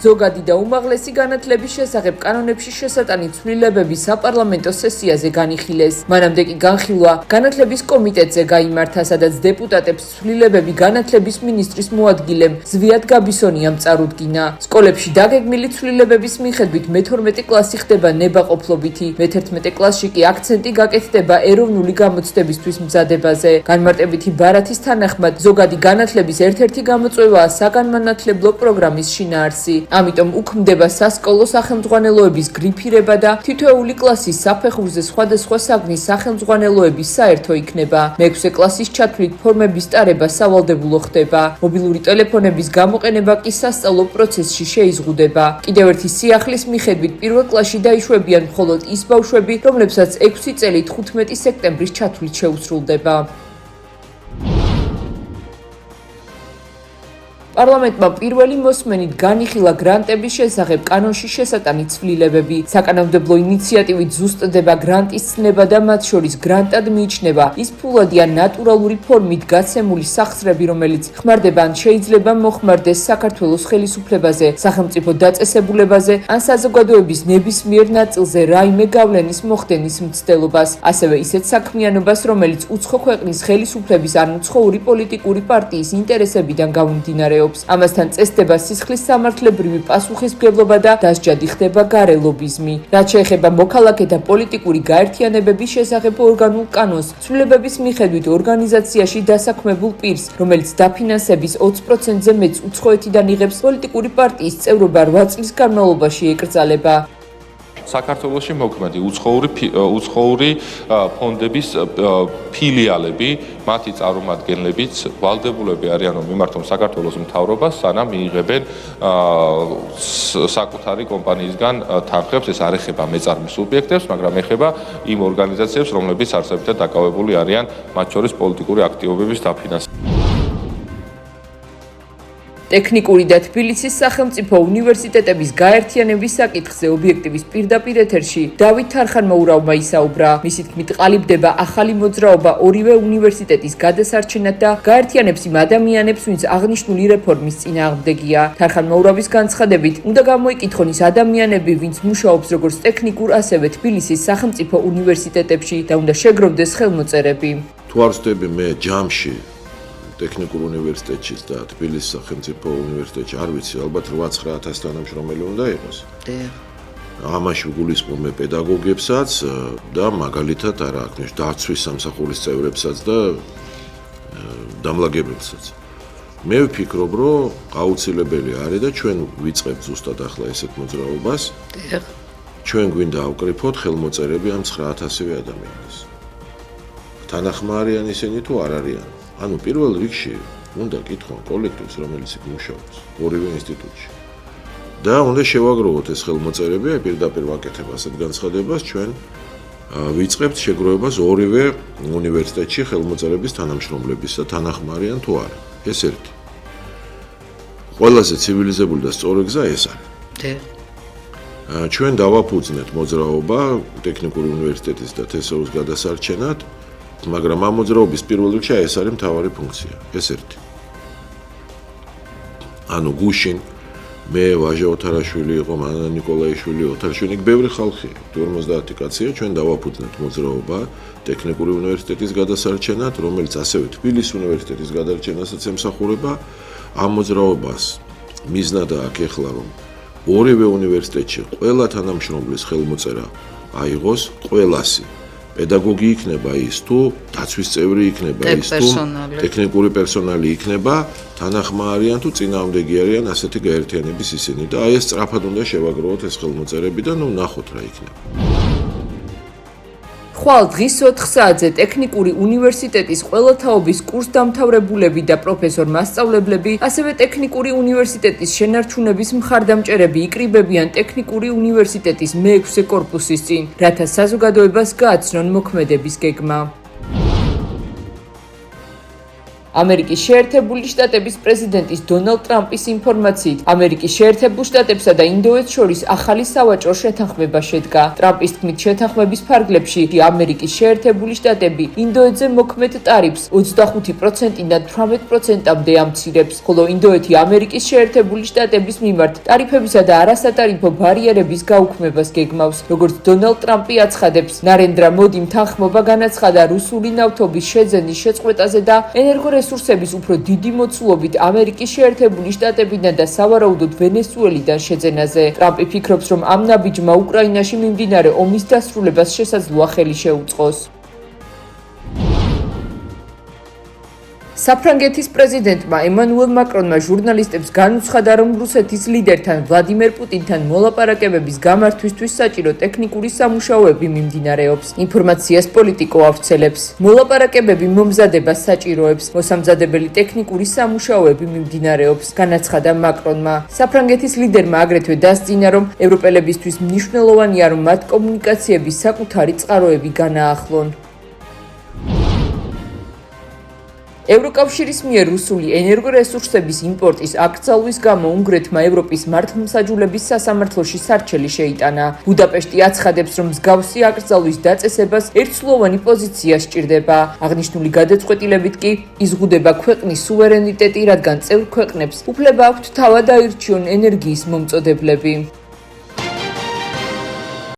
ზოგადი და უმაღლესი განათლების შესახებ კანონებში შესატანი ცვლილებები საპარლამენტო სესიაზე განიხილეს. მანამდე კი განხილვა განათლების კომიტეტზე გაიმართა, სადაც დეპუტატებს ცვლილებები განათლების მინისტრის მოადგილემ ზვიად გაბისონიამ წარუდგინა. სკოლებში დაგეგმილი ცვლილებების მიხედვით მე-12 კლასი ხდება ნებაყოფლობითი, მე-11 კლასში კი აქცენტი გაკეთდება ეროვნული გამოცდებისთვის მზადებაზე. განმარტებითი ბარათის თანახმად ზოგადი განათლების ერთ-ერთი გამოწვევაა საგანმანათლებლო პროგრამის შინაარსი. ამიტომ უქმდება სასკოლო სახელმძღვანელოების გრიფირება და თითოეული კლასის საფეხურზე სხვადასხვა საგნის სახელმძღვანელოების საერთო იქნება. მე-6 კლასის ჩათვლით ფორმების ტარება სავალდებულო ხდება. მობილური ტელეფონების გამოყენება კი სასწავლო პროცესში შეიზღუდება. კიდევ ერთი სიახლის მიხედვით პირველ კლასში დაიშვებიან მხოლოდ ის ბავშვები, რომლებსაც 6 წელი 15 სექტემბრის ჩათვლით შეუსრულდება. პარლამენტმა პირველი მოსმენით განიხილა გრანტების შესახებ კანონში შესატანი ცვლილებები. საკანონმდებლო ინიციატივით ზუსტდება გრანტის ცნება და მათ შორის გრანტად მიიჩნევა ის ფულადი ან ნატურალური ფორმით გაცემული სახსრები, რომელიც ხმარდება ან შეიძლება მოხმარდეს საქართველოს ხელისუფლებაზე, სახელმწიფო დაწესებულებაზე ან საზოგადოების ნებისმიერ ნაწილზე რაიმე გავლენის მოხდენის მცდელობას, ასევე ისეთ საქმიანობას, რომელიც უცხო ქვეყნის ხელისუფლების ან უცხოური პოლიტიკური პარტიის ინტერესებიდან გამომდინარეობს. ამასთან წესდება სისხლის სამართლებრივი პასუხისმგებლობა და დასჯადი ხდება გარე ლობიზმი. რაც შეეხება მოქალაქეთა პოლიტიკური გაერთიანებების შესახებ ორგანულ კანონს, ცვლილებების მიხედვით ორგანიზაციაში დასაქმებულ პირს, რომელიც დაფინანსების 20%-ზე მეტს უცხოეთიდან იღებს, პოლიტიკური პარტიის წევრობა 8 წლის განმავლობაში ეკრძალება. საქართველოში მოქმედი უცხოური ფონდების ფილიალები, მათი წარმომადგენლებიც ვალდებულები არიან, რომ მიმართონ საქართველოს მთავრობას, სანამ მიიღებენ საკუთარი კომპანიისგან თანხებს. ეს არ ეხება მეწარმე სუბიექტებს, მაგრამ ეხება იმ ორგანიზაციებს, რომლებიც არსებითად დაკავებული არიან მათ შორის პოლიტიკური აქტივობების დაფინანსებით. ტექნიკური და თბილისის სახელმწიფო უნივერსიტეტების გაერთიანების საკითხზე ობიექტივის პირდაპირ ეთერში დავით თარხანმოურავმა ისაუბრა. მისი თქმით, ყალიბდება ახალი მოძრაობა ორივე უნივერსიტეტის გადასარჩენად და გაერთიანებს იმ ადამიანებს, ვინც აღნიშნული რეფორმის წინააღმდეგია. თარხანმოურავის განცხადებით, უნდა გამოიკითხონ ის ადამიანები, ვინც მუშაობს როგორც ტექნიკურ, ასევე თბილისის სახელმწიფო უნივერსიტეტებში და უნდა შეგროვდეს ხელმოწერები. თუ არ ვსდები მე ჯამში ტექნიკურ უნივერსიტეტში და თბილისის სახელმწიფო უნივერსიტეტში, არ ვიცი, ალბათ 8-9,000 თანამშრომელი უნდა იყოს. ამაში ვგულისხმობ მე პედაგოგებსაც და მაგალითად არა აქ დაცვის სამსახურის წევრებსაც და დამლაგებელსაც. მე ვფიქრობ, რომ აუცილებელი არის და ჩვენ ვიწყებთ ზუსტად ახლა ესეთ მოძრაობას. ჩვენ გვინდა ავკრიფოთ ხელმოწერები ამ 9,000 ადამიანის. თანახმა არიან ისინი თუ არ არიან? ანუ პირველ რიგში უნდა კითხონ კოლექტივს, რომელიც იქ მუშაობს, ორივე ინსტიტუტში. და უნდა შევაგროვოთ ეს ხელმოწერები, პირდაპირ ვაკეთებ ასეთ განცხადებას, ჩვენ ვიწყებთ შეგროვებას ორივე უნივერსიტეტში ხელმოწერების თანამშრომლების და თანახმა არიან თუ არა. ეს ერთი. ყველაზე ცივილიზებული და სწორი გზა ეს არის. ჩვენ დავაფუძნეთ მოძრაობა ტექნიკური უნივერსიტეტის და თესაუს გადასარჩენად, მაგრამ ამ მოძრაობის პირველ რიგში ეს არის მთავარი ფუნქცია. ეს ერთი. ანუ გუშინ მე ვაჟა ოთარაშვილი იყო, მანა ნიკოლაიშვილი, ოთარაშვილი, ბევრი ხალხი, 50 კაცია, ჩვენ დავაფუძნეთ მოძრაობა ტექნიკური უნივერსიტეტის გადასარჩენად, რომელიც ასევე თბილისის უნივერსიტეტის გადარჩენასაც ემსახურება. ამ მოძრაობას მიზნად აქვს ეხლა, რომ ორივე უნივერსიტეტში ყველა თანამშრომლის ხელმოწერა აიღოს, ყველასი. პედაგოგი იქნება ის თუ დაცვის წევრი იქნება ის თუ ტექნიკური პერსონალი იქნება, თანახმა არიან თუ წინააღმდეგი არიან ასეთი გაერთიანების ისინი და აი ეს სწრაფად უნდა შევაგროვოთ ეს ხელმოწერები და ნახოთ რა იქნება. ხვალ დღის 4 საათზე ტექნიკური უნივერსიტეტის ყველა თაობის კურსდამთავრებულები და პროფესორ-მასწავლებლები, ასევე ტექნიკური უნივერსიტეტის შენარჩუნების მხარდამჭერები იკრიბებიან ტექნიკური უნივერსიტეტის მე-6 კორპუსის წინ, რათა საზოგადოებას გააცნონ მოქმედების გეგმა. ამერიკის შეერთებული შტატების პრეზიდენტის დონალდ ტრამპის ინფორმაციით, ამერიკის შეერთებულ შტატებსა და ინდოეთს შორის ახალი სავაჭრო შეთანხმება შედგა. ტრამპის თქმით, შეთანხმების ფარგლებში ამერიკის შეერთებული შტატები ინდოეთზე მოქმედ ტარიფს 25%-დან 18%-მდე ამცირებს, ხოლო ინდოეთი ამერიკის შეერთებული შტატების მიმართ ტარიფებისა და არასატარიფო ბარიერების გაუქმებას გეგმავს. როგორც დონალდ ტრამპი აცხადებს, ნარენდრა მოდიმ თანხმობა განაცხადა რუსული ნავთობის შეძენის შეწყვეტაზე და ენერგორესურსების უფრო დიდი მოცულობით ამერიკის შეერთებული შტატებიდან და სავარაუდოდ ვენესუელიდან შეძენაზე. ტრამპი ფიქრობს, რომ ამ ნაბიჯმა უკრაინაში მიმდინარე ომის დასრულებას შესაძლოა ხელი შეუწყოს. საფრანგეთის პრეზიდენტმა ემანუელ მაკრონმა ჟურნალისტებს განუცხადა, რომ რუსეთის ლიდერთან ვლადიმერ პუტინთან მოლაპარაკებების გამართვისთვის საჭირო ტექნიკური სამუშაოები მიმდინარეობს. ინფორმაციას პოლიტიკო ავრცელებს. მოლაპარაკებები მომზადებას საჭიროებს, მოსამზადებელი ტექნიკური სამუშაოები მიმდინარეობს, განაცხადა მაკრონმა. საფრანგეთის ლიდერმა აგრეთვე დასძინა, რომ ევროპელებისთვის მნიშვნელოვანია, რომ მათ კომუნიკაციების საკუთარი წყაროები განაახლონ. ევროკავშირის მიერ რუსული ენერგორესურსების იმპორტის აკრძალვის გამო უნგრეთმა ევროპის მართლმსაჯულების სასამართლოში სარჩელი შეიტანა. ბუდაპეშტი აცხადებს, რომ მსგავსი აკრძალვის დაწესებას ერთსვლოვანი პოზიცია სჭირდება. აღნიშნული გადაწყვეტილებით კი იზღუდება ქვეყნის სუვერენიტეტი, რადგან წევრ ქვეყნებს უფლება აქვთ თავად აირჩიონ ენერგიის მომწოდებლები.